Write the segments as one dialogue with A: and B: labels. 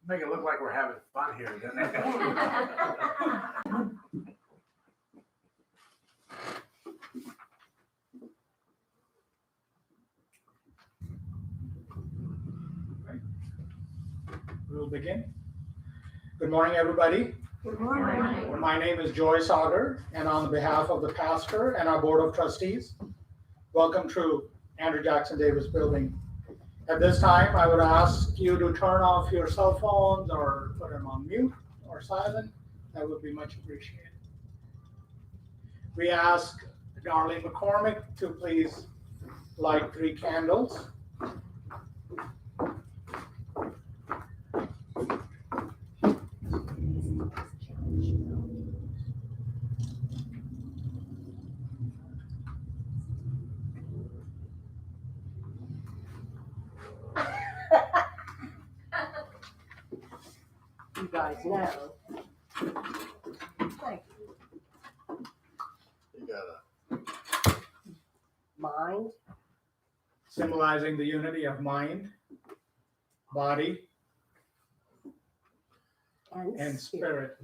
A: Make it look like we're having fun here, doesn't it?
B: We'll begin. Good morning, everybody.
C: Good morning.
B: My name is Joy Sauger, and on behalf of the pastor and our board of trustees, welcome to Andrew Jackson Davis Building. At this time, I would ask you to turn off your cell phones or put them on mute or silent. That would be much appreciated. We ask Darlene McCormick to please light 3 candles.
C: You guys know. Thank you.
A: You gotta.
C: Mind.
B: Symbolizing the unity of mind, body, and spirit.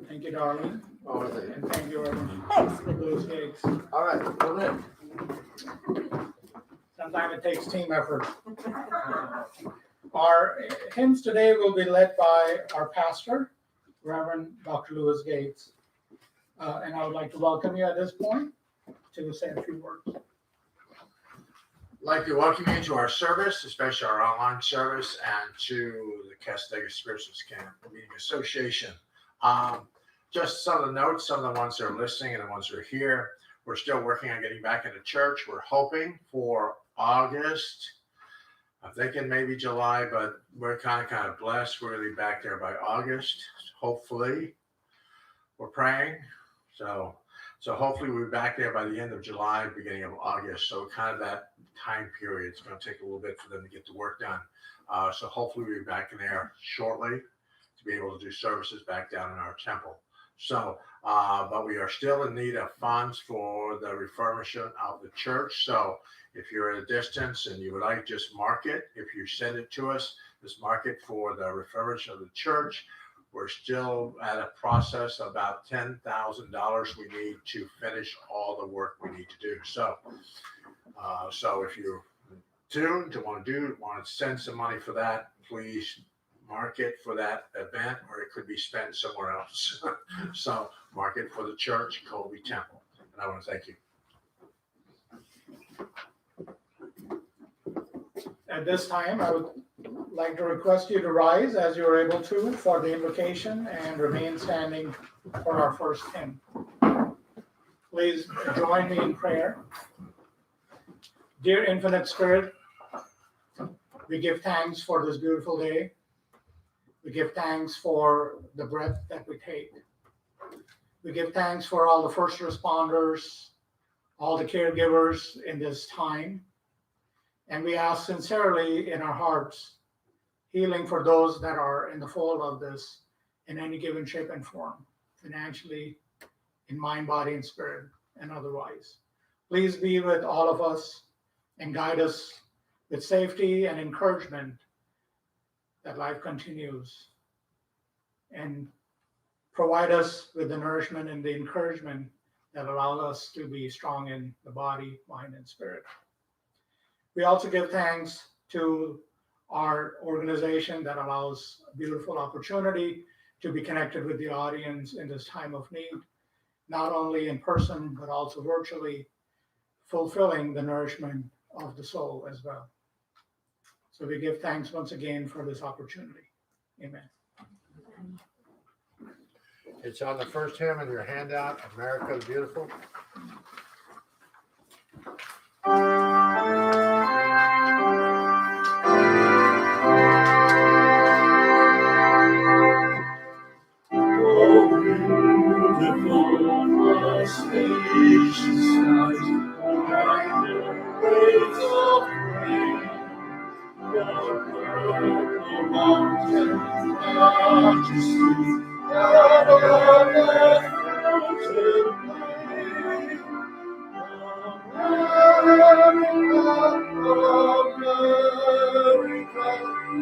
B: Thank you, Darlene.
A: Oh, is it?
B: And thank you, everyone.
C: Thanks.
B: Louis Gates.
A: All right, go ahead.
B: Sometimes it takes team effort. Our hymns today will be led by our pastor, Reverend Dr. Louis Gates. And I would like to welcome you at this point to say a few words.
A: I'd like to welcome you to our service, especially our online service, and to the Castaga Spiritualist Camp Meeting Association. Just some of the notes, some of the ones that are listening and the ones that are here. We're still working on getting back into church. We're hoping for August. I'm thinking maybe July, but we're kind of blessed. We're going to be back there by August, hopefully. We're praying. So hopefully we'll be back there by the end of July, beginning of August. So kind of that time period. It's going to take a little bit for them to get the work done. So hopefully we'll be back in there shortly to be able to do services back down in our temple. So, but we are still in need of funds for the refurbishment of the church. So if you're at a distance and you would like, just mark it. If you send it to us, just mark it for the refurbishment of the church. We're still at a process of about $10,000 we need to finish all the work we need to do. So if you're tuned to want to send some money for that, please mark it for that event, or it could be spent somewhere else. So mark it for the church, Colby Temple. And I want to thank you.
B: At this time, I would like to request you to rise as you are able to for the invocation and remain standing for our first hymn. Please join me in prayer. Dear Infinite Spirit, we give thanks for this beautiful day. We give thanks for the breath that we take. We give thanks for all the first responders, all the caregivers in this time. And we ask sincerely in our hearts, healing for those that are in the fold of this in any given shape and form, financially, in mind, body, and spirit, and otherwise. Please be with all of us and guide us with safety and encouragement that life continues, and provide us with the nourishment and the encouragement that allow us to be strong in the body, mind, and spirit. We also give thanks to our organization that allows a beautiful opportunity to be connected with the audience in this time of need, not only in person, but also virtually, fulfilling the nourishment of the soul as well. So we give thanks once again for this opportunity. Amen.
A: It's on the first hymn in your handout, America the Beautiful.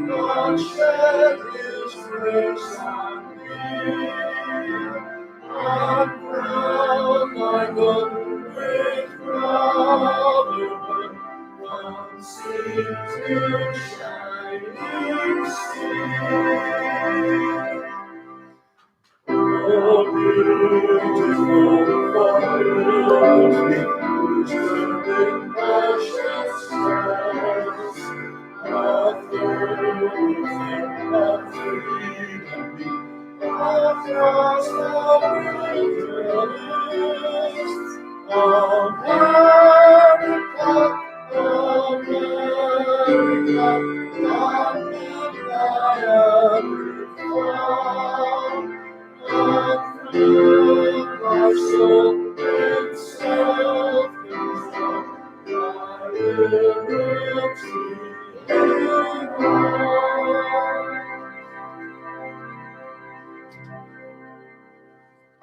A: God shed his
D: grace on me. Uncrown my good with brotherhood, from sea to shining sea. Oh, beautiful fortune, whose burning precious stars, a thoroughfare of freedom, across the wilderness. America, America, loving thy every fall. And fill my soul with self-control, thy liberty divine.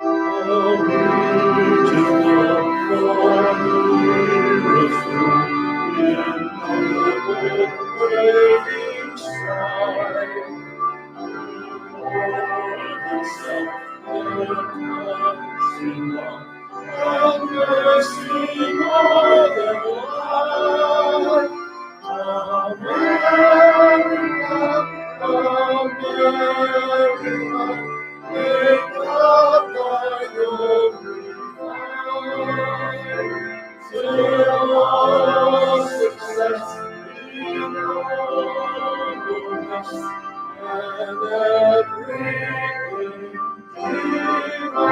D: Oh, beautiful for nearest room in the waiting sky. More than self and love, and mercy more than life. America, America, make God thy glory. Till all success in nobleness and everything divine.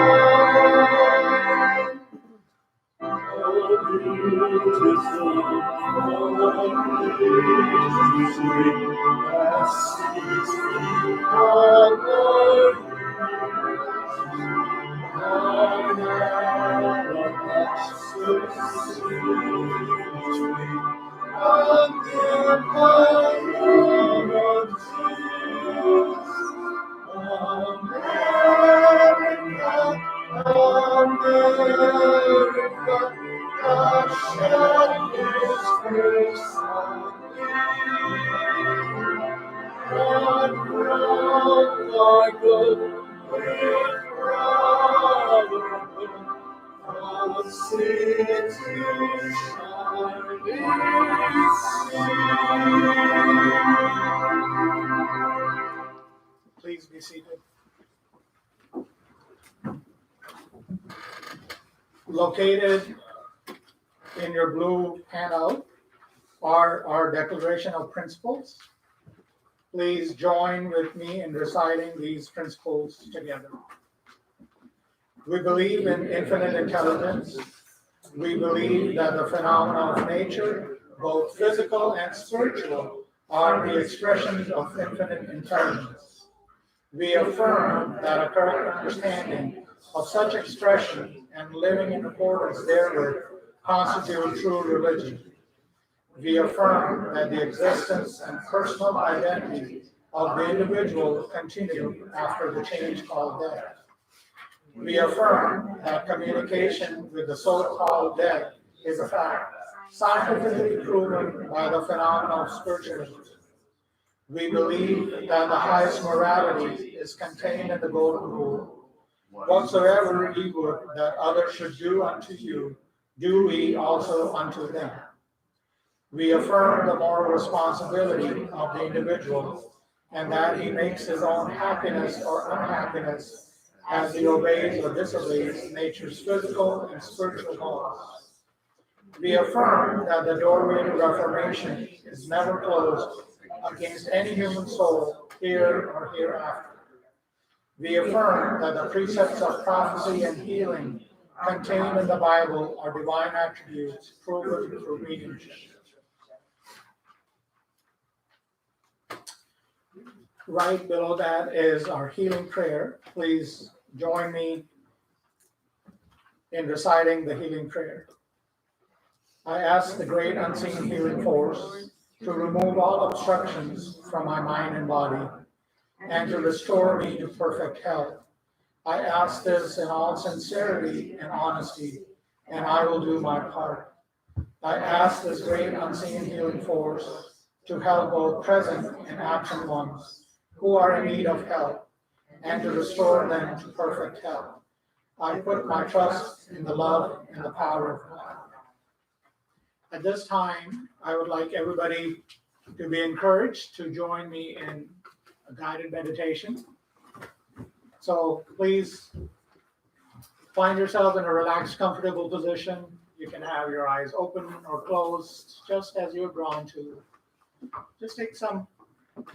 D: Oh, beautiful, oh, sweet, as seas on the America, God shed His grace on thee. And from thy good with brotherhood, from sea to shining sea.
B: Please be seated. Located in your blue handout are our Declaration of Principles. Please join with me in reciting these principles together. We believe in infinite intelligence. We believe that the phenomena of nature, both physical and spiritual, are the expressions of infinite intelligence. We affirm that a correct understanding of such expression and living in accordance therewith constitute true religion. We affirm that the existence and personal identity of the individual continue after the change called death. We affirm that communication with the so-called dead is a fact, scientifically proven by the phenomena of spiritualism. We believe that the highest morality is contained in the golden rule. Whatsoever ye would that others should do unto you, do ye also unto them. We affirm the moral responsibility of the individual, and that he makes his own happiness or unhappiness as he obeys or disobeys nature's physical and spiritual laws. We affirm that the doorway to reformation is never closed against any human soul here or hereafter. We affirm that the precepts of prophecy and healing contained in the Bible are divine attributes proven through mediumship. Right below that is our healing prayer. Please join me in reciting the healing prayer. I ask the great unseen healing force to remove all obstructions from my mind and body and to restore me to perfect health. I ask this in all sincerity and honesty, and I will do my part. I ask this great unseen healing force to help both present and absent ones who are in need of help and to restore them to perfect health. I put my trust in the love and the power of God. At this time, I would like everybody to be encouraged to join me in a guided meditation. So please find yourself in a relaxed, comfortable position. You can have your eyes open or closed, just as you're drawn to. Just take some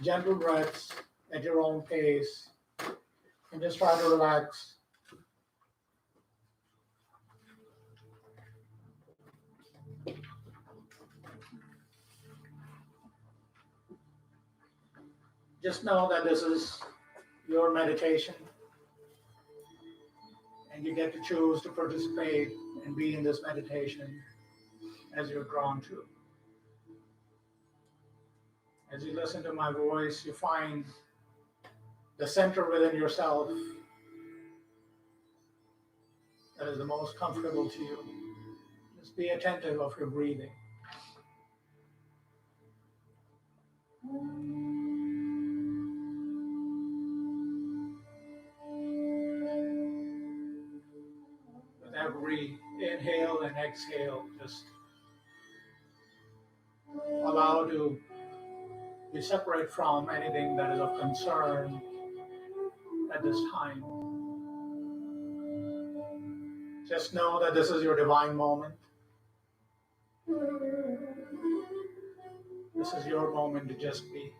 B: gentle breaths at your own pace and just try to relax. Just know that this is your meditation and you get to choose to participate and be in this meditation as you're drawn to. As you listen to my voice, you find the center within yourself that is the most comfortable to you. Just be attentive of your breathing. With every inhale and exhale, just allow to be separate from anything that is of concern at this time. Just know that this is your divine moment. This is your moment to just be.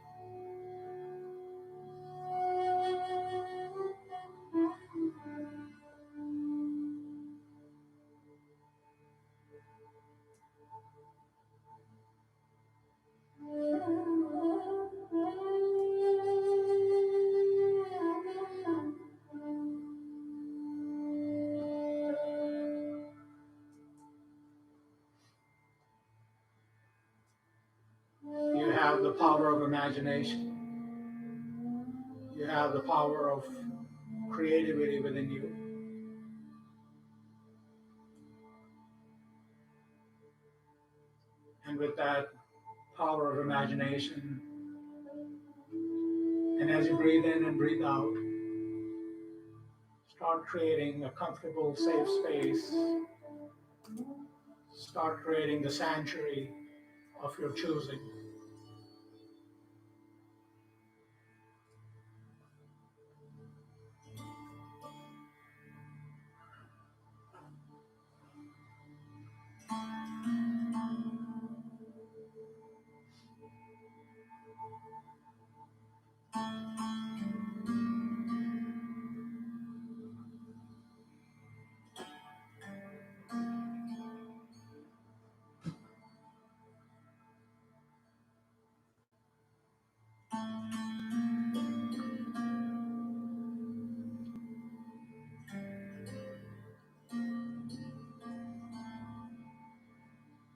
B: You have the power of imagination. You have the power of creativity within you. And with that power of imagination, and as you breathe in and breathe out, start creating a comfortable, safe space. Start creating the sanctuary of your choosing.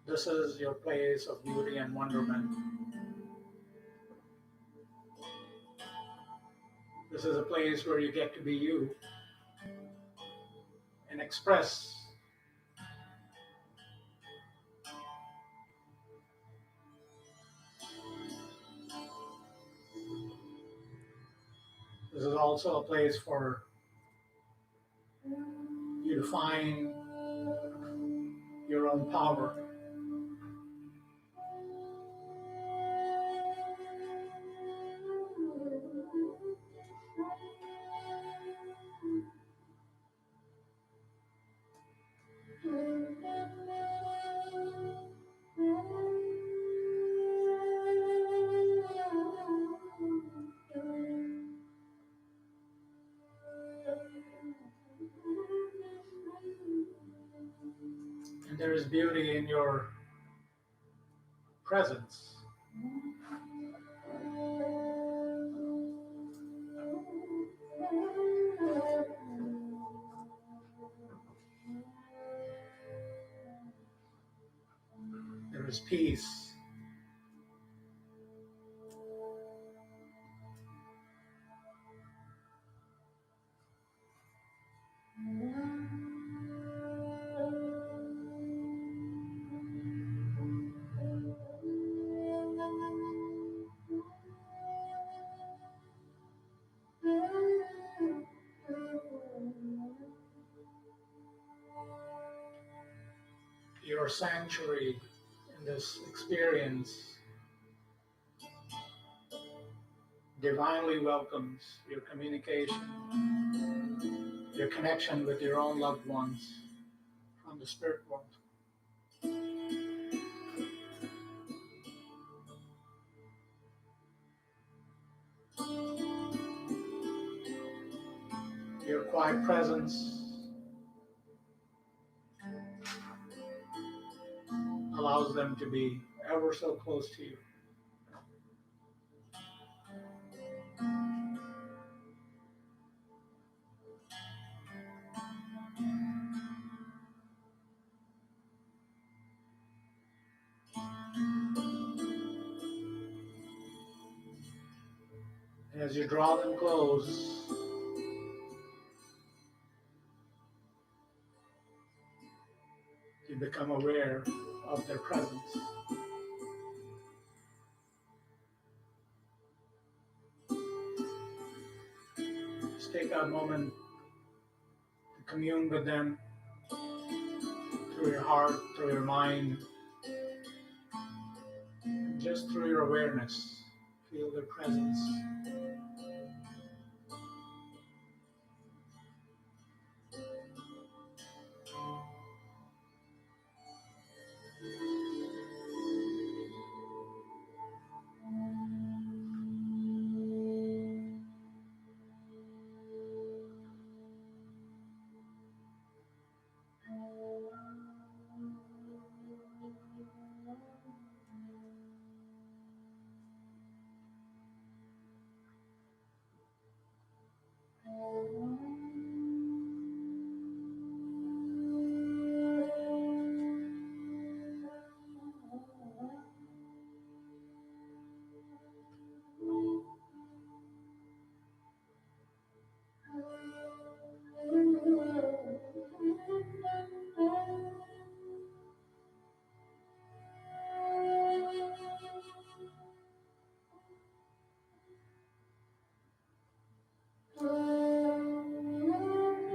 B: This is your place of beauty and wonderment. This is a place where you get to be you and express. This is also a place for you to find your own power. And there is beauty in your presence. There is peace. Our sanctuary in this experience divinely welcomes your communication, your connection with your own loved ones from the spirit world. Your quiet presence allows them to be ever so close to you. And as you draw them close, you become aware of their presence. Just take a moment to commune with them through your heart, through your mind, and just through your awareness. Feel their presence.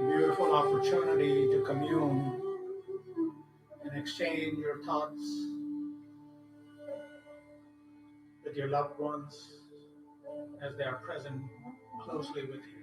B: Beautiful opportunity to commune and exchange your thoughts with your loved ones as they are present closely with you.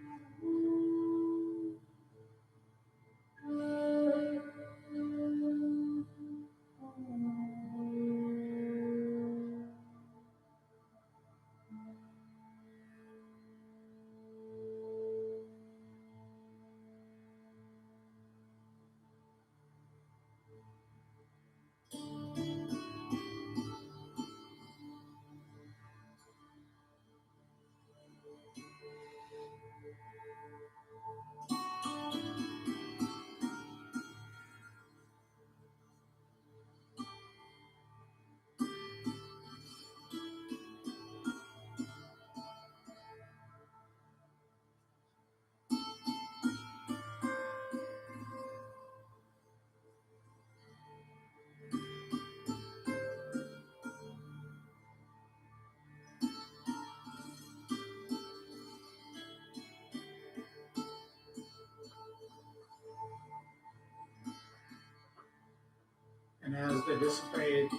B: And as they dissipate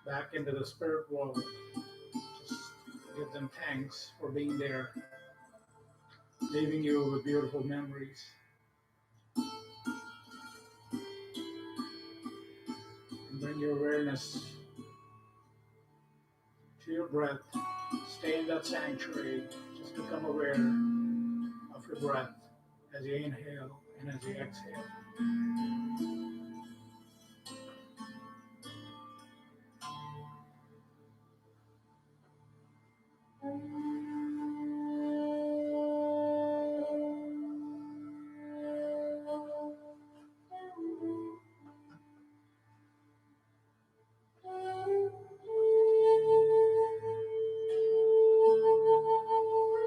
B: back into the spirit world, just give them thanks for being there, leaving you with beautiful memories. And bring your awareness to your breath. Stay in that sanctuary. Just become aware of your breath as you inhale and as you exhale.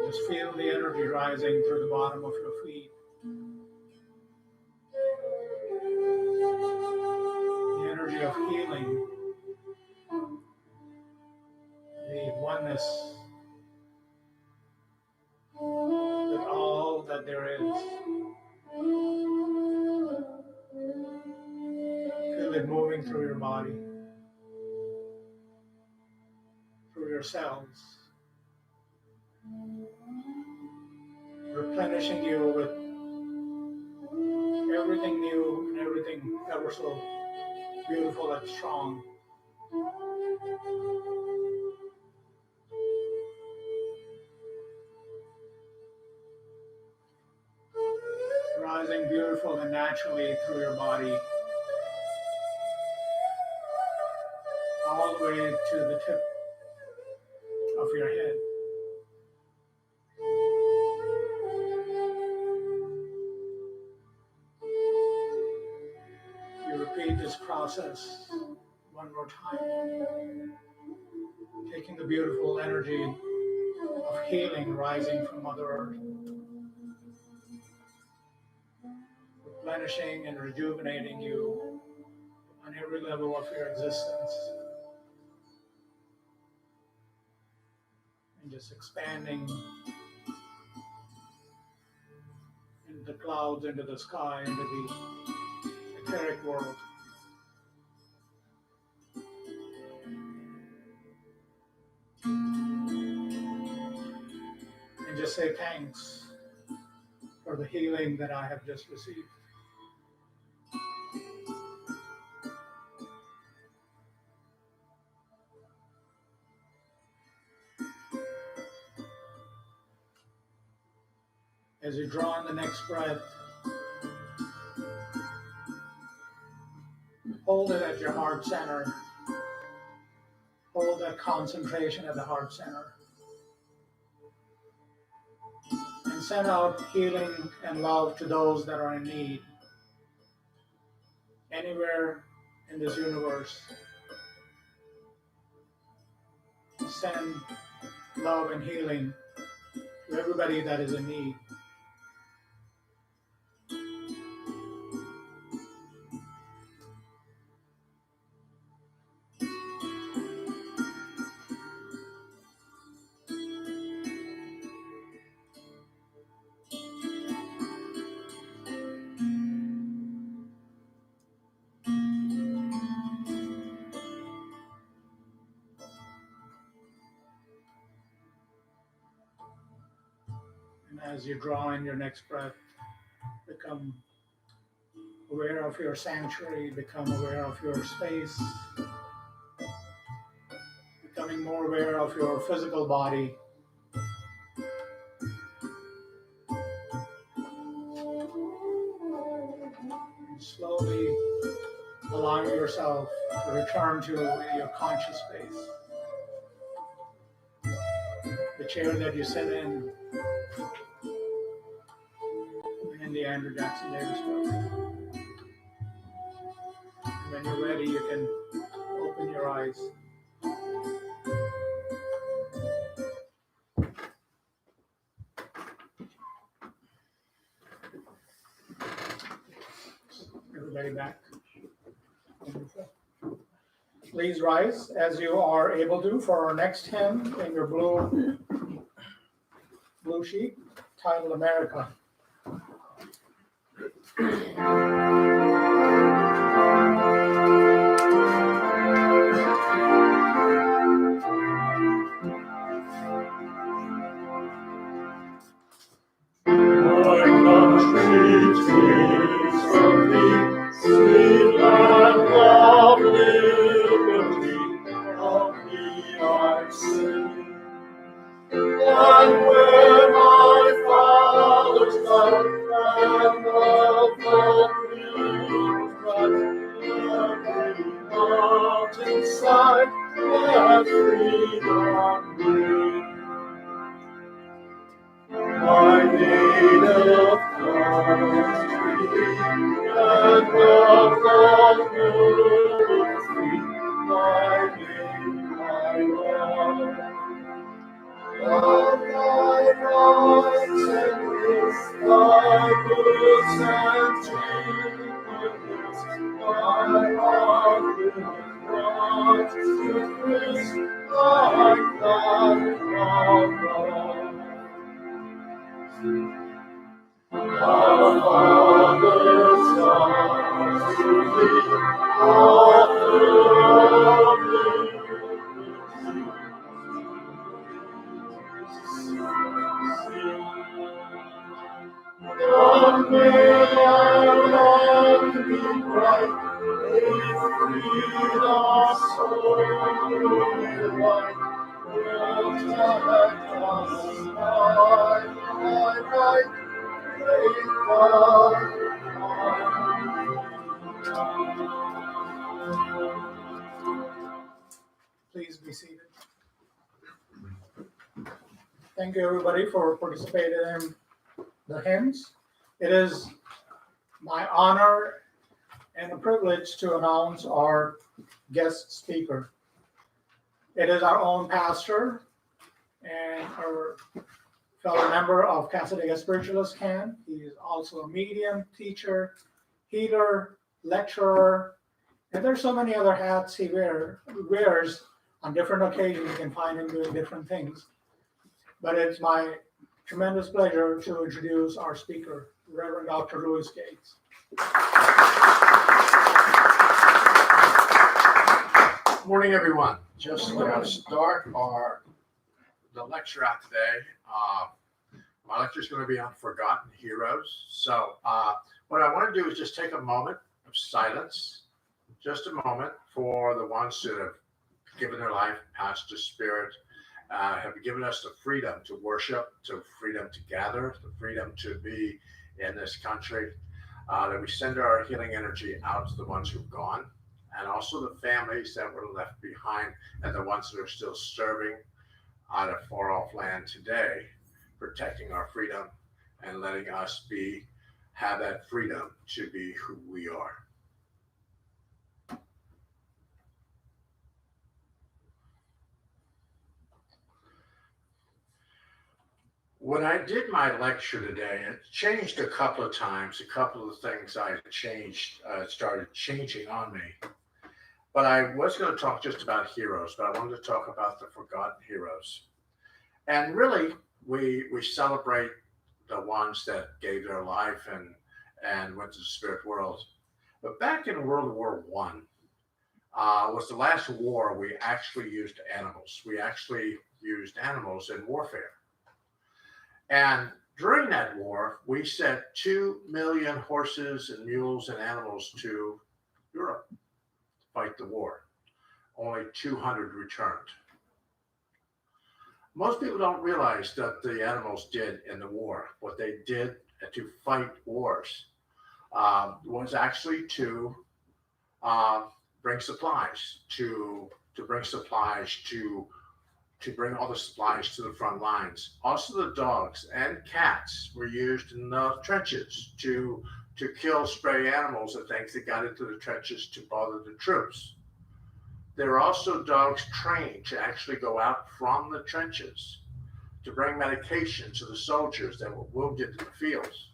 B: Just feel the energy rising through the bottom of your feet. The energy of healing, the oneness with all that there is. Feel it moving through your body, through your cells, replenishing you with everything new and everything ever so beautiful and strong. Rising beautiful and naturally through your body, all the way to the tip of your head. You repeat this process one more time, taking the beautiful energy of healing rising from Mother Earth, replenishing and rejuvenating you on every level of your existence, and just expanding into the clouds, into the sky, into the etheric world. And just say thanks for the healing that I have just received. As you draw in the next breath, hold it at your heart center. Hold that concentration at the heart center. And send out healing and love to those that are in need. Anywhere in this universe, send love and healing to everybody that is in need. And as you draw in your next breath, become aware of your sanctuary, become aware of your space, becoming more aware of your physical body. And slowly allowing yourself to return to your conscious space. The chair that you sit in the Andrew Jackson Davis Book. When you're ready, you can open your eyes. Everybody back? Wonderful. Please rise as you are able to for our next hymn in your blue sheet, titled America.
D: My country, tis of thee, sweet land of liberty, of thee I sing. And where my fathers died, and of the freedom every mountain side, let freedom ring. My native country, and of the world free, my name, my love. Of thy rights and bliss, thy goods and gentleness, my heart will rise to praise like that of love. Our fathers died to thee, Long may our land be bright, may freedom soar with light. Protect us, my right, great God,
B: Please be seated. Thank you, everybody, for participating in the hymns. It is my honor and a privilege to announce our guest speaker. It is our own pastor and our fellow member of Casadega Spiritualist Camp. He is also a medium, teacher, healer, lecturer, and there's so many other hats he wears on different occasions. You can find him doing different things. But it's my tremendous pleasure to introduce our speaker, Reverend Dr. Louis Gates.
A: Morning, everyone. Just going to start the lecture out today. My lecture is going to be on forgotten heroes. So what I want to do is just take a moment of silence, just a moment for the ones that have given their life, passed to spirit, have given us the freedom to worship, the freedom to gather, the freedom to be in this country, that we send our healing energy out to the ones who've gone, and also the families that were left behind and the ones that are still serving out of far off land today, protecting our freedom and letting us have that freedom to be who we are. When I did my lecture today, it changed a couple of times. A couple of things I changed started changing on me. But I was going to talk just about heroes, but I wanted to talk about the forgotten heroes. And really, we celebrate the ones that gave their life and went to the spirit world. But back in World War I, was the last war we actually used animals. We actually used animals in warfare. And during that war, we sent 2 million horses and mules and animals to Europe to fight the war. Only 200 returned. Most people don't realize that the animals did in the war. What they did to fight wars was actually to bring supplies, to bring all the supplies to the front lines. Also, the dogs and cats were used in the trenches to kill stray animals and things that got into the trenches to bother the troops. There were also dogs trained to actually go out from the trenches to bring medication to the soldiers that were wounded in the fields,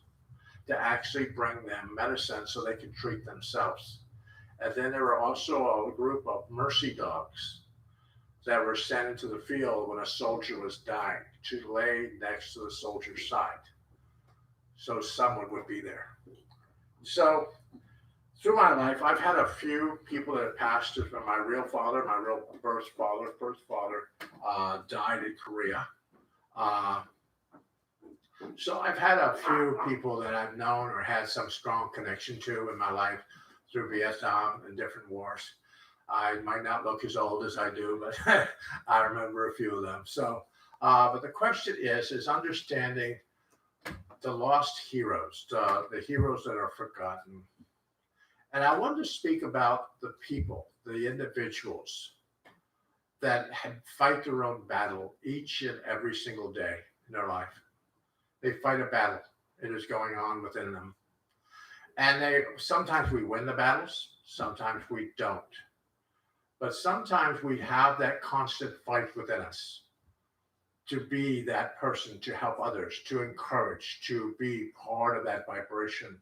A: to actually bring them medicine so they could treat themselves. And then there were also a group of Msc.D dogs that were sent into the field when a soldier was dying to lay next to the soldier's side, so someone would be there. So through my life, I've had a few people that have passed. My real father, my real birth father, died in Korea. So I've had a few people that I've known or had some strong connection to in my life through Vietnam and different wars. I might not look as old as I do, but I remember a few of them. So, but the question is understanding the lost heroes, the heroes that are forgotten. And I wanted to speak about the people, the individuals that fight their own battle each and every single day in their life. They fight a battle. It is going on within them. And sometimes we win the battles, sometimes we don't. But sometimes we have that constant fight within us to be that person, to help others, to encourage, to be part of that vibration.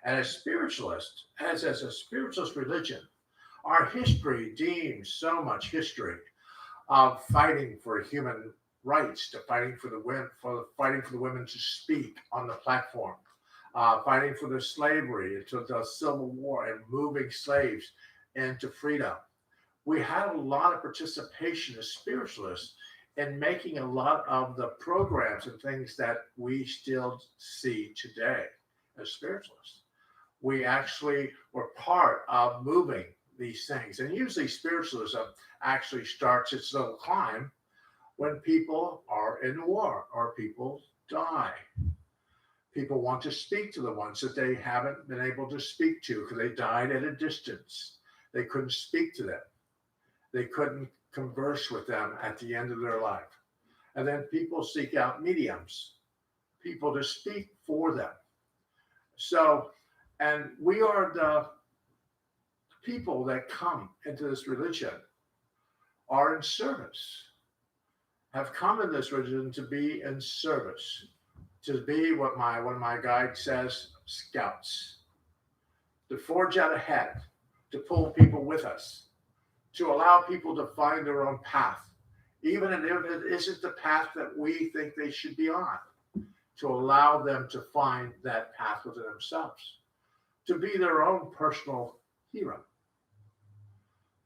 A: And as spiritualists, as a spiritualist religion, our history deems so much history of fighting for human rights, to fighting for the women to speak on the platform, fighting for the slavery, to the Civil War, and moving slaves into freedom. We had a lot of participation as spiritualists in making a lot of the programs and things that we still see today as spiritualists. We actually were part of moving these things. And usually spiritualism actually starts its little climb when people are in war or people die. People want to speak to the ones that they haven't been able to speak to because they died at a distance. They couldn't speak to them. They couldn't converse with them at the end of their life. And then people seek out mediums, people to speak for them. So, and we are the people that come into this religion are in service, have come in this religion to be in service, to be what one of my guides says, scouts, to forge out ahead, to pull people with us, to allow people to find their own path, even if it isn't the path that we think they should be on, to allow them to find that path within themselves, to be their own personal hero,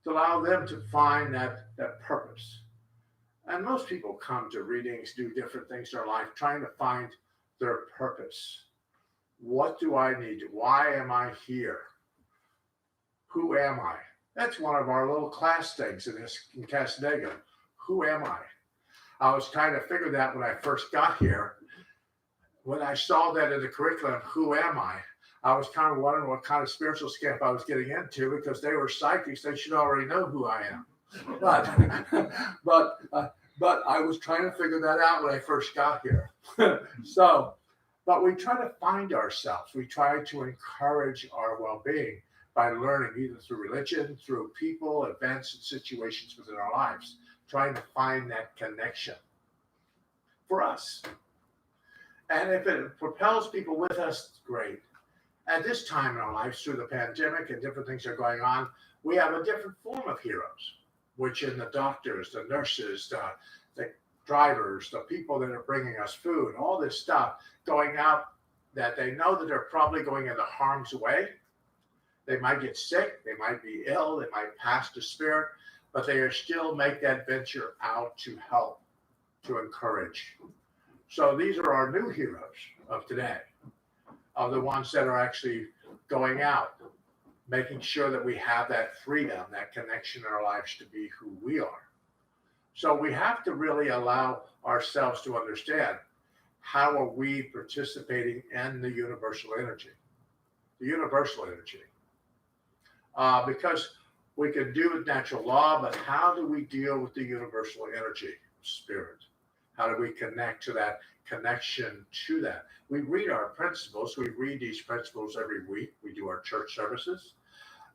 A: to allow them to find that purpose. And most people come to readings, do different things in their life, trying to find their purpose. What do I need? Why am I here? Who am I? That's one of our little class things in Castaneda. Who am I? I was trying to figure that when I first got here. When I saw that in the curriculum, who am I? I was kind of wondering what kind of spiritual camp I was getting into because they were psychics. They should already know who I am. But I was trying to figure that out when I first got here. But we try to find ourselves. We try to encourage our well-being by learning either through religion, through people, events, and situations within our lives, trying to find that connection for us. And if it propels people with us, great. At this time in our lives, through the pandemic and different things are going on, we have a different form of heroes, which in the doctors, the nurses, the drivers, the people that are bringing us food, all this stuff going out that they know that they're probably going into harm's way. They might get sick, they might be ill, they might pass the spirit, but they are still make that venture out to help, to encourage. So these are our new heroes of today, of the ones that are actually going out, making sure that we have that freedom, that connection in our lives to be who we are. So we have to really allow ourselves to understand how are we participating in the universal energy, because we can do with natural law, but how do we deal with the universal energy, spirit? How do we connect to that connection to that? We read our principles. We read these principles every week. We do our church services.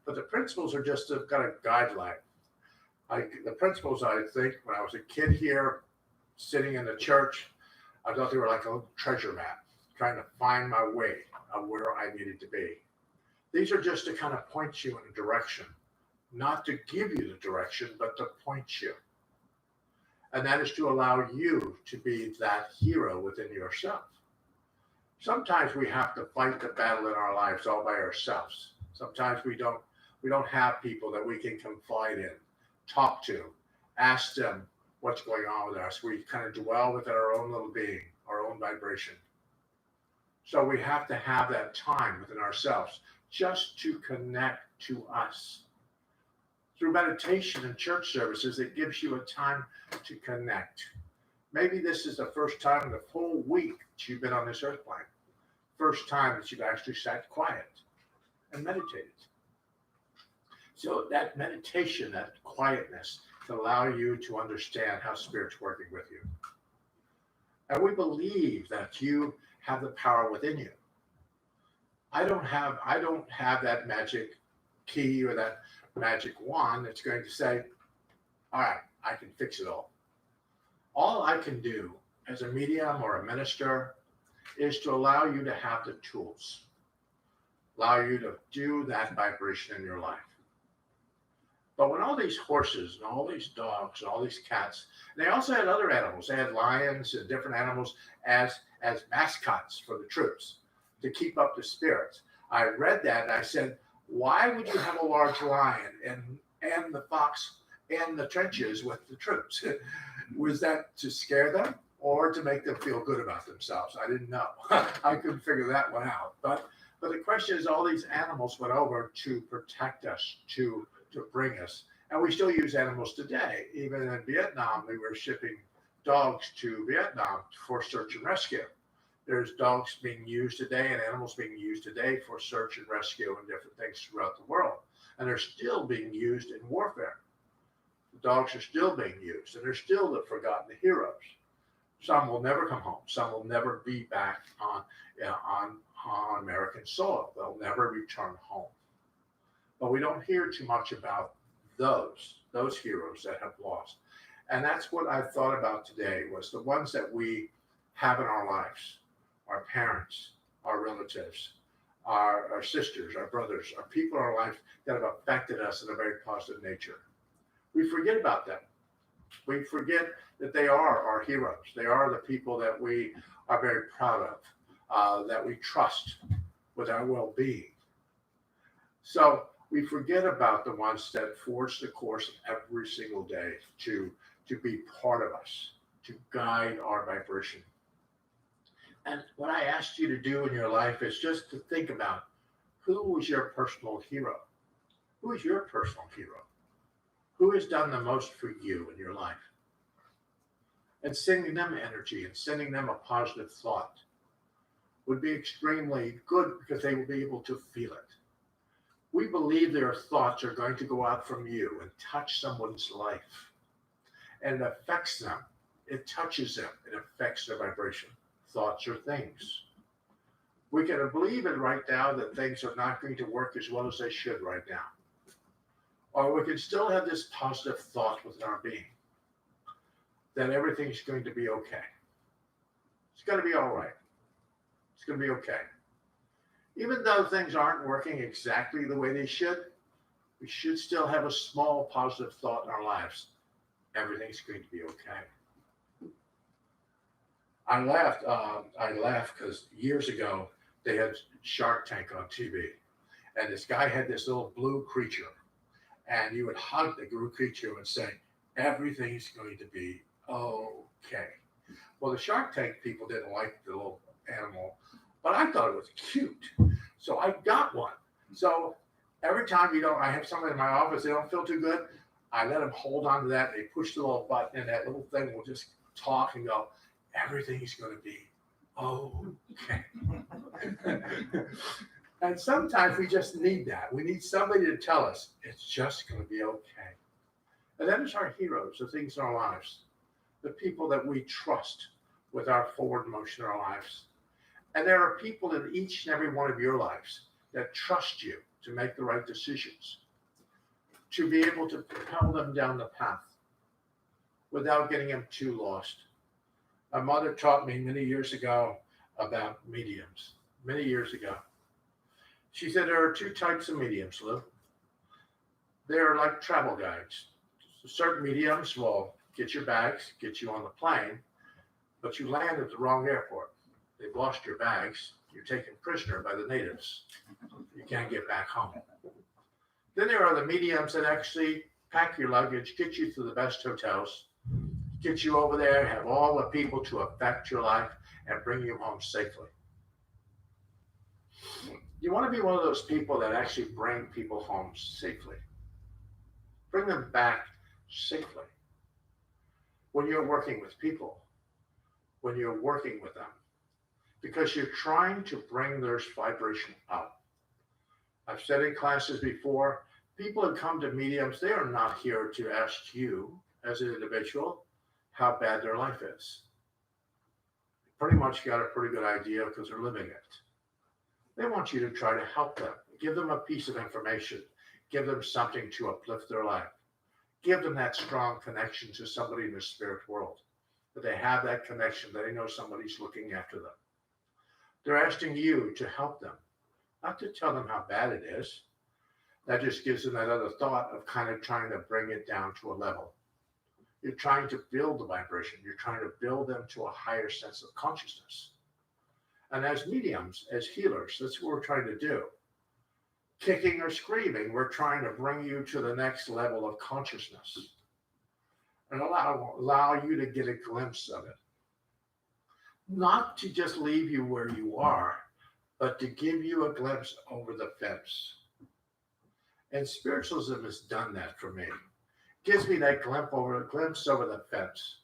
A: But the principles are just a kind of guideline. The principles, I think, when I was a kid here, sitting in the church, I thought they were like a little treasure map, trying to find my way of where I needed to be. These are just to kind of point you in a direction, not to give you the direction, but to point you. And that is to allow you to be that hero within yourself. Sometimes we have to fight the battle in our lives all by ourselves. Sometimes we don't have people that we can confide in, talk to, ask them what's going on with us. We kind of dwell within our own little being, our own vibration. So we have to have that time within ourselves just to connect to us. Through meditation and church services, it gives you a time to connect. Maybe this is the first time in the whole week that you've been on this earth plane. First time that you've actually sat quiet and meditated. So that meditation, that quietness, can allow you to understand how Spirit's working with you. And we believe that you have the power within you. I don't have that magic key or that magic wand that's going to say, all right, I can fix it all. All I can do as a medium or a minister is to allow you to have the tools, allow you to do that vibration in your life. But when all these horses and all these dogs and all these cats, and they also had other animals, they had lions and different animals as mascots for the troops to keep up the spirits. I read that and I said, why would you have a large lion and the fox in the trenches with the troops. Was that to scare them or to make them feel good about themselves? I didn't know. I couldn't figure that one out. But the question is, all these animals went over to protect us, to bring us. And we still use animals today. Even in Vietnam, we were shipping dogs to Vietnam for search and rescue. There's dogs being used today and animals being used today for search and rescue and different things throughout the world. And they're still being used in warfare. The dogs are still being used, and they're still the forgotten heroes. Some will never come home. Some will never be back on American soil. They'll never return home. But we don't hear too much about those heroes that have lost. And that's what I thought about today, was the ones that we have in our lives, our parents, our relatives, our sisters, our brothers, our people in our life that have affected us in a very positive nature. We forget about them. We forget that they are our heroes. They are the people that we are very proud of, that we trust with our well-being. So we forget about the ones that forge the course every single day to be part of us, to guide our vibration. And what I asked you to do in your life is just to think about, who was your personal hero? Who is your personal hero? Who has done the most for you in your life? And sending them energy and sending them a positive thought would be extremely good, because they will be able to feel it. We believe their thoughts are going to go out from you and touch someone's life. And it affects them. It touches them. It affects their vibration. Thoughts are things. We can believe it right now that things are not going to work as well as they should right now. Or we can still have this positive thought within our being that everything's going to be okay. It's going to be all right. It's going to be okay. Even though things aren't working exactly the way they should, we should still have a small positive thought in our lives. Everything's going to be okay. I laughed because years ago they had Shark Tank on TV, and this guy had this little blue creature, and you would hug the blue creature and say, everything's going to be okay. Well, the Shark Tank people didn't like the little animal, but I thought it was cute. So I got one. So every time, I have someone in my office, they don't feel too good, I let them hold on to that. They push the little button, and that little thing will just talk and go, everything's going to be okay. And sometimes we just need that. We need somebody to tell us it's just going to be okay. And that is our heroes, the things in our lives, the people that we trust with our forward motion in our lives. And there are people in each and every one of your lives that trust you to make the right decisions, to be able to propel them down the path without getting them too lost. My mother taught me many years ago about mediums, many years ago. She said there are two types of mediums, Lou. They're like travel guides. Certain mediums will get your bags, get you on the plane, but you land at the wrong airport. They've lost your bags. You're taken prisoner by the natives. You can't get back home. Then there are the mediums that actually pack your luggage, get you to the best hotels, get you over there, have all the people to affect your life, and bring you home safely. You want to be one of those people that actually bring people home safely. Bring them back safely. When you're working with people, when you're working with them, because you're trying to bring their vibration up. I've said in classes before, people who come to mediums, they are not here to ask you as an individual how bad their life is. Pretty much got a pretty good idea because they're living it. They want you to try to help them, give them a piece of information, give them something to uplift their life, give them that strong connection to somebody in the spirit world, that they have that connection, that they know somebody's looking after them. They're asking you to help them, not to tell them how bad it is. That just gives them that other thought of kind of trying to bring it down to a level. You're trying to build the vibration. You're trying to build them to a higher sense of consciousness. And as mediums, as healers, that's what we're trying to do. Kicking or screaming, we're trying to bring you to the next level of consciousness. and allow you to get a glimpse of it. Not to just leave you where you are, but to give you a glimpse over the fence. And spiritualism has done that for me. Gives me that glimpse over the fence.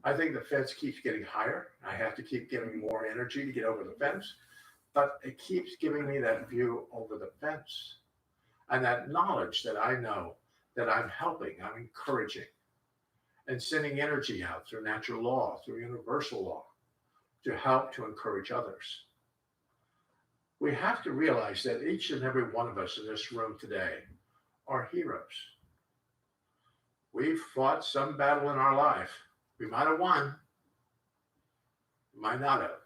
A: I think the fence keeps getting higher. I have to keep giving more energy to get over the fence, but it keeps giving me that view over the fence and that knowledge that I know that I'm helping, I'm encouraging, and sending energy out through natural law, through universal law, to help to encourage others. We have to realize that each and every one of us in this room today are heroes. We've fought some battle in our life. We might have won, we might not have.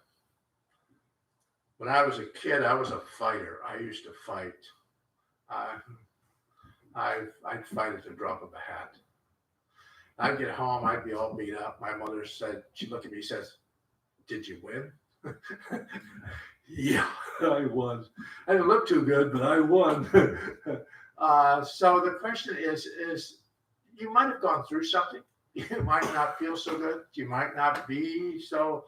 A: When I was a kid, I was a fighter. I used to fight. I'd fight at the drop of a hat. I'd get home, I'd be all beat up. My mother said, she looked at me and says, "Did you win?" Yeah, I won. I didn't look too good, but I won. So the question is you might have gone through something. You might not feel so good. You might not be so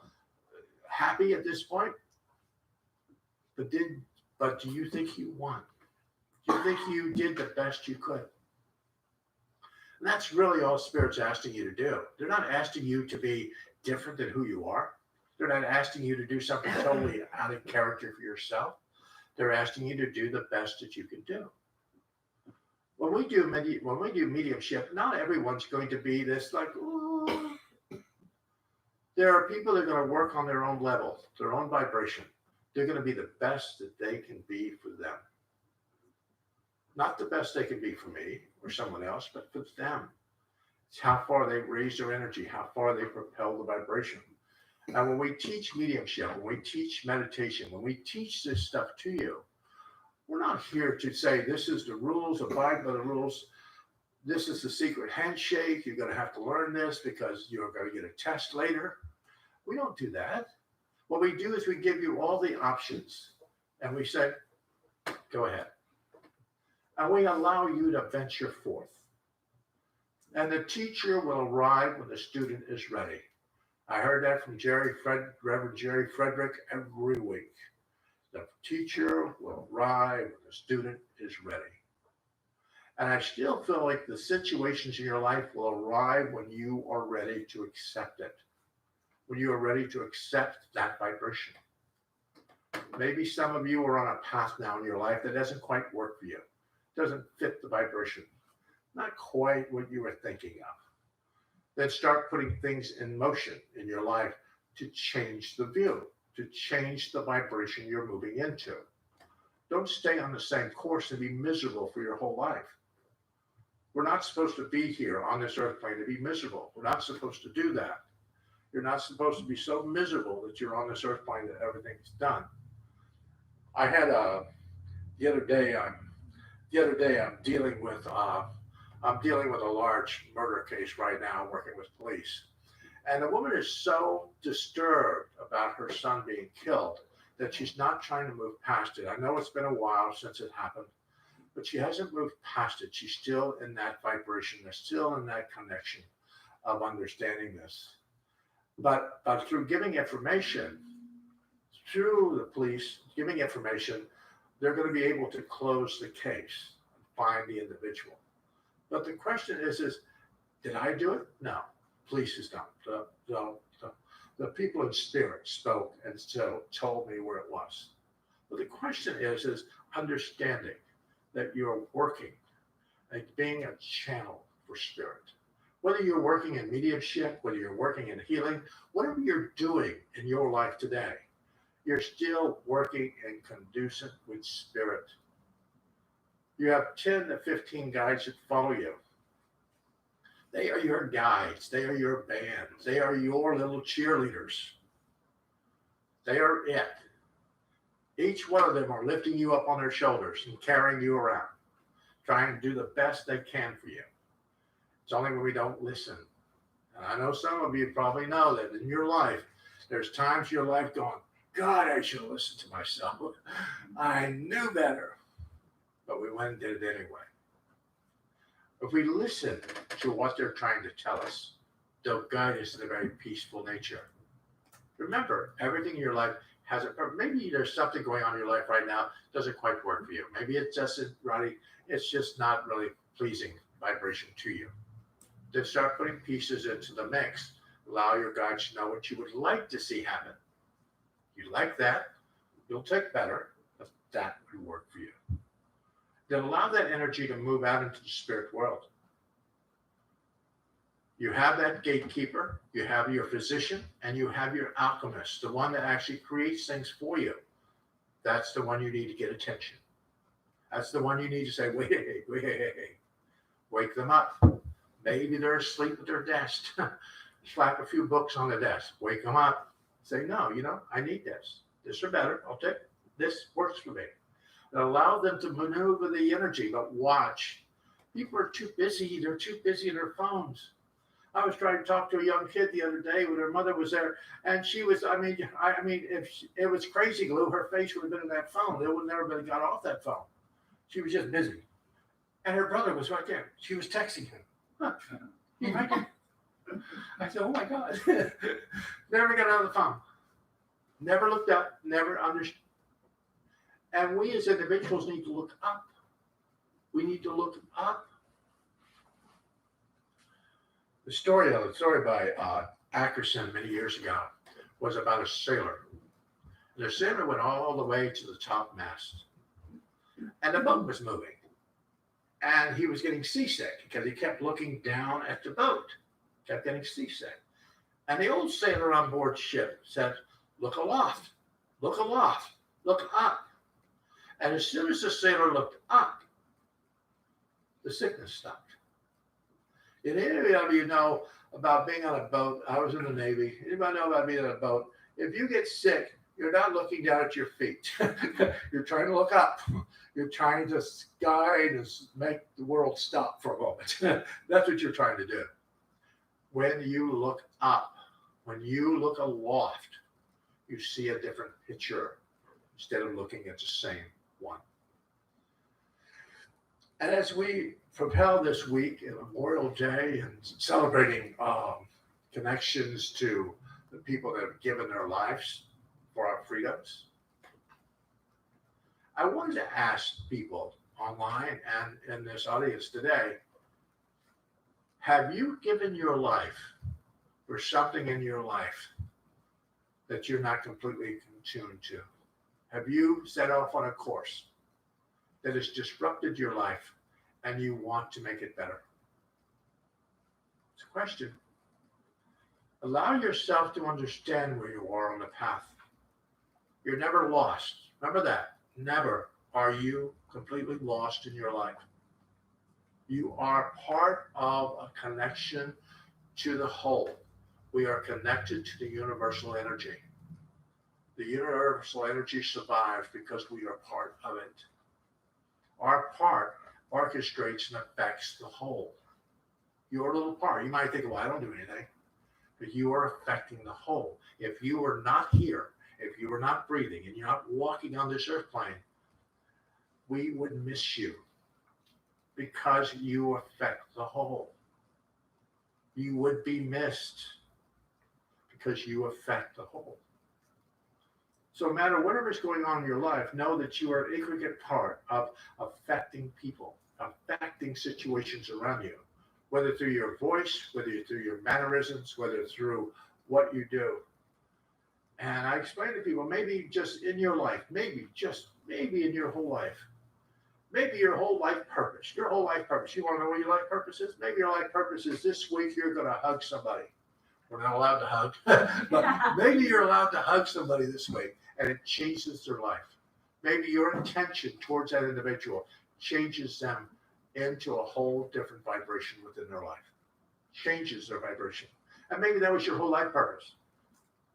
A: happy at this point. But do you think you won? Do you think you did the best you could? And that's really all Spirit's asking you to do. They're not asking you to be different than who you are. They're not asking you to do something totally out of character for yourself. They're asking you to do the best that you can do. When we do mediumship, not everyone's going to be this like, ooh. There are people that are going to work on their own level, their own vibration. They're going to be the best that they can be for them. Not the best they can be for me or someone else, but for them. It's how far they raise their energy, how far they propel the vibration. And when we teach mediumship, when we teach meditation, when we teach this stuff to you, we're not here to say, this is the rules, abide by the rules. This is the secret handshake. You're going to have to learn this because you're going to get a test later. We don't do that. What we do is we give you all the options and we say, go ahead. And we allow you to venture forth. And the teacher will arrive when the student is ready. I heard that from Reverend Jerry Frederick every week. The teacher will arrive when the student is ready. And I still feel like the situations in your life will arrive when you are ready to accept it. When you are ready to accept that vibration. Maybe some of you are on a path now in your life that doesn't quite work for you. Doesn't fit the vibration. Not quite what you were thinking of. Then start putting things in motion in your life to change the view, to change the vibration you're moving into. Don't stay on the same course and be miserable for your whole life. We're not supposed to be here on this earth plane to be miserable. We're not supposed to do that. You're not supposed to be so miserable that you're on this earth plane that everything's done. I had the other day I'm dealing with a large murder case right now, working with police. And the woman is so disturbed about her son being killed that she's not trying to move past it. I know it's been a while since it happened, but she hasn't moved past it. She's still in that vibration. They're still in that connection of understanding this. But through giving information, through the police giving information, they're going to be able to close the case and find the individual. But the question is did I do it? No. Police has done it. The people in spirit spoke and so told me where it was. But the question is understanding that you're working and being a channel for spirit. Whether you're working in mediumship, whether you're working in healing, whatever you're doing in your life today, you're still working and conducive with spirit. You have 10 to 15 guides that follow you. They are your guides. They are your bands. They are your little cheerleaders. They are it. Each one of them are lifting you up on their shoulders and carrying you around, trying to do the best they can for you. It's only when we don't listen. And I know some of you probably know that in your life, there's times in your life going, God, I should have listened to myself. I knew better. But we went and did it anyway. If we listen to what they're trying to tell us, they'll guide us in a very peaceful nature. Remember, everything in your life has a purpose. Maybe there's something going on in your life right now doesn't quite work for you. Maybe it doesn't really, it's just not really pleasing vibration to you. Then start putting pieces into the mix. Allow your guides to know what you would like to see happen. You like that, you'll take better, but that would work for you. Then allow that energy to move out into the spirit world. You have that gatekeeper, you have your physician, and you have your alchemist, the one that actually creates things for you. That's the one you need to get attention. That's the one you need to say, wait, wake them up. Maybe they're asleep at their desk. Slap a few books on the desk, wake them up. Say, no, I need this. This or better, I'll take it. This works for me. And allow them to maneuver the energy, but watch. People are too busy. They're too busy in their phones. I was trying to talk to a young kid the other day when her mother was there, and she was, if it was crazy glue, her face would have been in that phone. It would never have got off that phone. She was just busy. And her brother was right there. She was texting him. Huh. He right there. I said, oh my God. Never got out of the phone. Never looked up, never understood. And we as individuals need to look up. We need to look up. The story by Ackerson many years ago was about a sailor. And the sailor went all the way to the top mast. And the boat was moving. And he was getting seasick because he kept looking down at the boat. Kept getting seasick. And the old sailor on board ship said, look aloft, look up. And as soon as the sailor looked up, the sickness stopped. Did any of you know about being on a boat? I was in the Navy. Anybody know about being on a boat? If you get sick, you're not looking down at your feet. You're trying to look up. You're trying to guide and make the world stop for a moment. That's what you're trying to do. When you look up, when you look aloft, you see a different picture instead of looking at the same one. And as we propel this week in Memorial Day and celebrating connections to the people that have given their lives for our freedoms, I wanted to ask people online and in this audience today, have you given your life for something in your life that you're not completely tuned to? Have you set off on a course that has disrupted your life and you want to make it better? It's a question. Allow yourself to understand where you are on the path. You're never lost. Remember that. Never are you completely lost in your life. You are part of a connection to the whole. We are connected to the universal energy. The universal energy survives because we are part of it. Our part orchestrates and affects the whole. Your little part. You might think, well, I don't do anything. But you are affecting the whole. If you are not here, if you are not breathing, and you're not walking on this earth plane, we would miss you because you affect the whole. You would be missed because you affect the whole. So no matter whatever's going on in your life, know that you are an intricate part of affecting people, affecting situations around you, whether through your voice, whether through your mannerisms, whether through what you do. And I explain to people, maybe just in your life, maybe in your whole life, maybe your whole life purpose, You want to know what your life purpose is? Maybe your life purpose is this week you're going to hug somebody. We're not allowed to hug, but maybe you're allowed to hug somebody this week and it changes their life. Maybe your intention towards that individual changes them into a whole different vibration within their life, changes their vibration. And maybe that was your whole life purpose.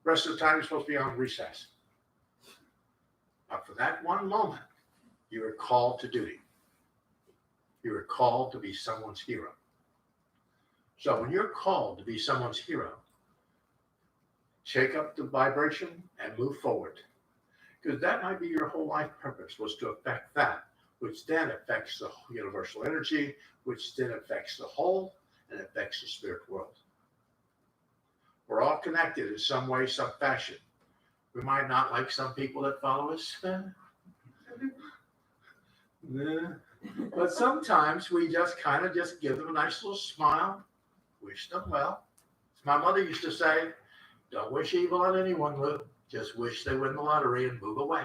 A: Rest of the time you're supposed to be on recess. But for that one moment, you are called to duty. You are called to be someone's hero. So when you're called to be someone's hero, shake up the vibration and move forward. Because that might be your whole life purpose, was to affect that which then affects the universal energy, which then affects the whole and affects the spirit world. We're all connected in some way, some fashion. We might not like some people that follow us, but sometimes we just kind of just give them a nice little smile, wish them well. As my mother used to say, don't wish evil on anyone, Lou. Just wish they win the lottery and move away.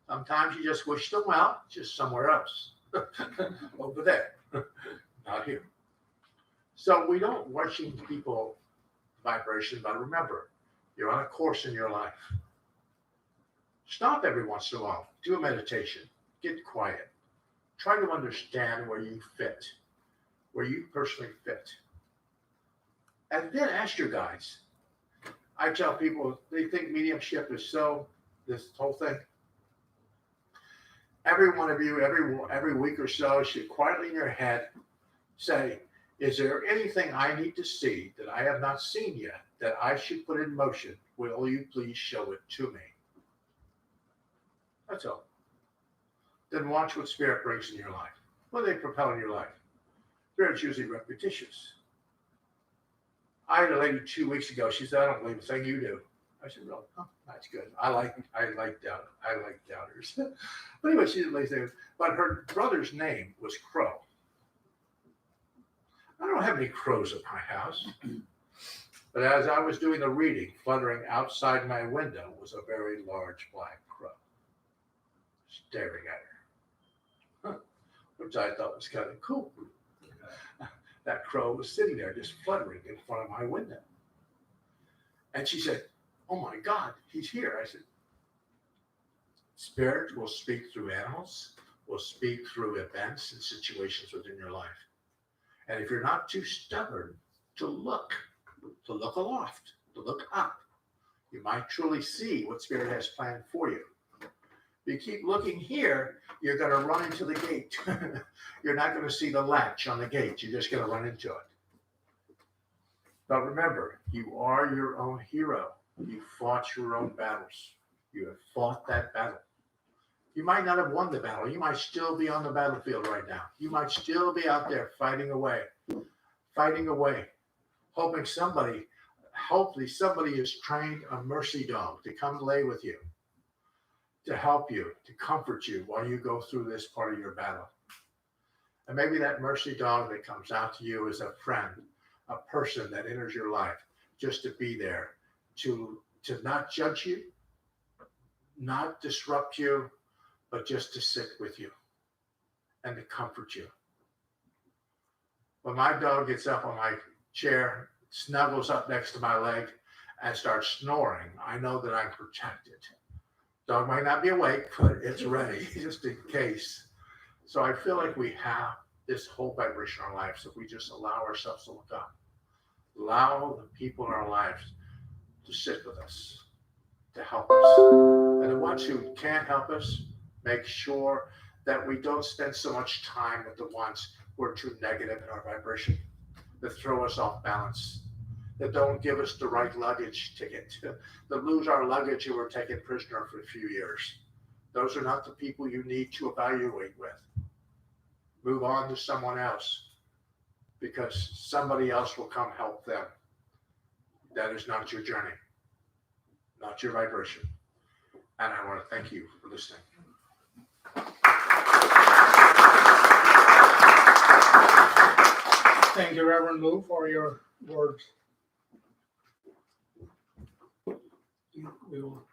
A: Sometimes you just wish them well, just somewhere else. Over there, not here. So we don't wishing people vibration, but remember, you're on a course in your life. Stop every once in a while. Do a meditation. Get quiet. Try to understand where you fit, where you personally fit. And then ask your guides. I tell people, they think mediumship is so, this whole thing. Every one of you, every week or so, should quietly in your head say, is there anything I need to see that I have not seen yet that I should put in motion? Will you please show it to me? That's all. Then watch what spirit brings in your life. What do they propel in your life? Spirit's usually repetitious. I had a lady 2 weeks ago. She said, I don't believe a thing you do. I said, really? Oh, that's good. I like doubters. But anyway, she didn't believe things. But her brother's name was Crow. I don't have any crows at my house. But as I was doing the reading, fluttering outside my window was a very large black crow staring at her, which I thought was kind of cool. That crow was sitting there just fluttering in front of my window. And she said, oh my God, he's here. I said, spirit will speak through animals, will speak through events and situations within your life. And if you're not too stubborn to look aloft, to look up, you might truly see what spirit has planned for you. If you keep looking here, you're going to run into the gate. You're not going to see the latch on the gate. You're just going to run into it. But remember, you are your own hero. You fought your own battles. You have fought that battle. You might not have won the battle. You might still be on the battlefield right now. You might still be out there fighting away, hopefully somebody has trained a mercy dog to come lay with you, to help you, to comfort you while you go through this part of your battle. And maybe that mercy dog that comes out to you is a friend, a person that enters your life just to be there, to not judge you, not disrupt you, but just to sit with you and to comfort you. When my dog gets up on my chair, snuggles up next to my leg, and starts snoring, I know that I'm protected. Dog might not be awake, but it's ready just in case. So I feel like we have this whole vibration in our lives if we just allow ourselves to look up. Allow the people in our lives to sit with us, to help us. And the ones who can't help us, make sure that we don't spend so much time with the ones who are too negative in our vibration, that throw us off balance, that don't give us the right luggage ticket, that lose our luggage and we're taken prisoner for a few years. Those are not the people you need to evaluate with. Move on to someone else, because somebody else will come help them. That is not your journey, not your vibration. And I want to thank you for listening.
B: Thank you, Reverend Lou, for your words. We will